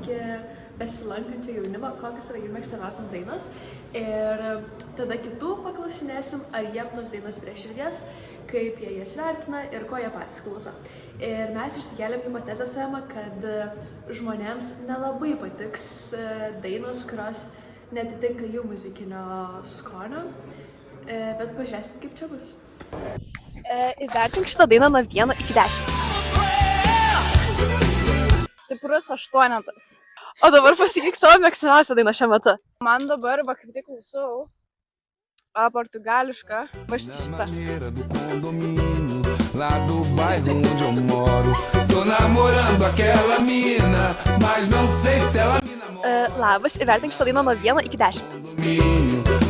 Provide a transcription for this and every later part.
tokį besilankančią jaunimą, kokios yra jų mėgstamiausias dainos. Ir tada kitų paklausinėsim, ar jiem tos dainos prie širdies, kaip jie jas vertina ir ko jie patys klauso. Ir mes išsikėlėm hipotezę su Ema, kad žmonėms nelabai patiks dainos, kurios netitinka jų muzikinio skonio. Bet pažiūrėsim, kaip čia bus. Įvertink šitą dainą nuo 1 iki 10. Stiprus 8. O dabar pasakyk savo mėgstamiausią dainą šiuo metu. Man dabar, kaip tik klausau, portugališką, va šitą. Lá do bairro onde eu moro. Tô namorando aquela mina, mas não sei se ela me namora. Labas, įvertink šitą dainą nuo 1 iki 10.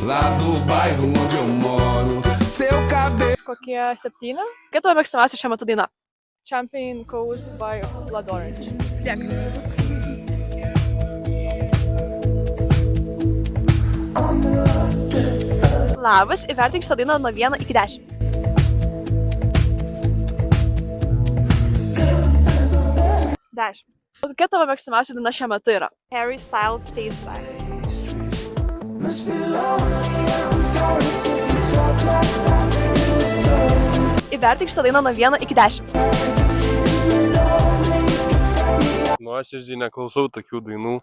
Lá do bairro onde eu moro. Seu cabelo. Kokie 7? Kokia tavo mėgstamiausia šiuo metu daina? Champagne Coast by Blood Orange. Tiek. Labas, įvertink šitą dainą nuo 1 iki 10. 10. O kokia tavo mėgstamiausia daina šiuo metu yra? Harry Styles Stage Back. Įvertink šitą dainą nuo 1 iki 10. Nuoširdžiai neklausau tokių dainų,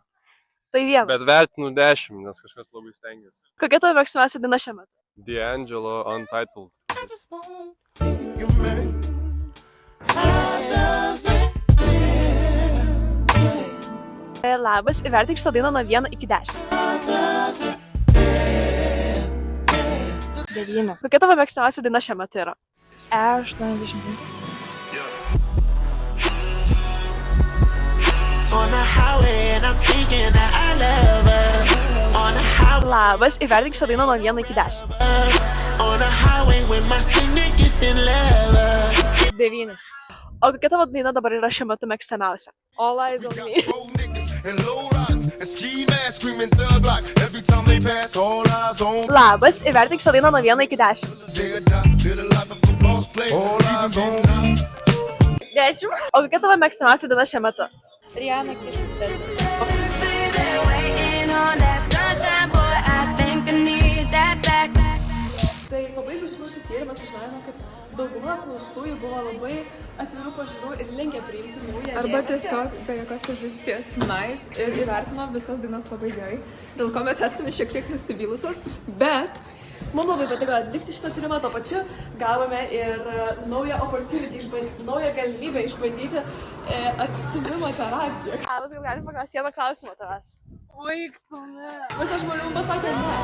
Tai 1. bet vertinu 10, nes kažkas labai stengiasi. Kokia tavo mėgstamiausia daina šiuo metu? D'Angelo Untitled. Labas, įvertink šitą dainą nuo 1 iki 10. 9. Kokia tavo mėgstamiausia daina šiuo metu yra? E85. Labas, įvertink šitą dainą nuo 1 iki 10. 9. O kokia tavo daina dabar yra šiuo metu mėgstamiausia? All Eyes on Me. Labas, įvertink šitą dainą nuo 1 iki 10. 10. O kokia tavo mėgstamiausia daina šiuo metu? Rihanna Kiss It. Tai pabaigus mūsų tyrimą sužinojome, kad dauguma apklaustųjų buvo labai atvirų pažiūrų ir linkę priimti naują Arba dėmesį. tiesiog be jokios priežasties nice ir įvertino visas dainas labai gerai, dėl ko mes esame šiek tiek nusivylusios, bet Mums labai patiko atlikti šitą tyrimą, to pačiu gavome ir naują galimybę išbandyti atstūmimo terapiją. Labas, gal galim paklausti vieną klausimą tavęs? Oi, ne. Visą žmonių pasakė ne.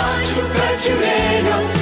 Acho que te venho.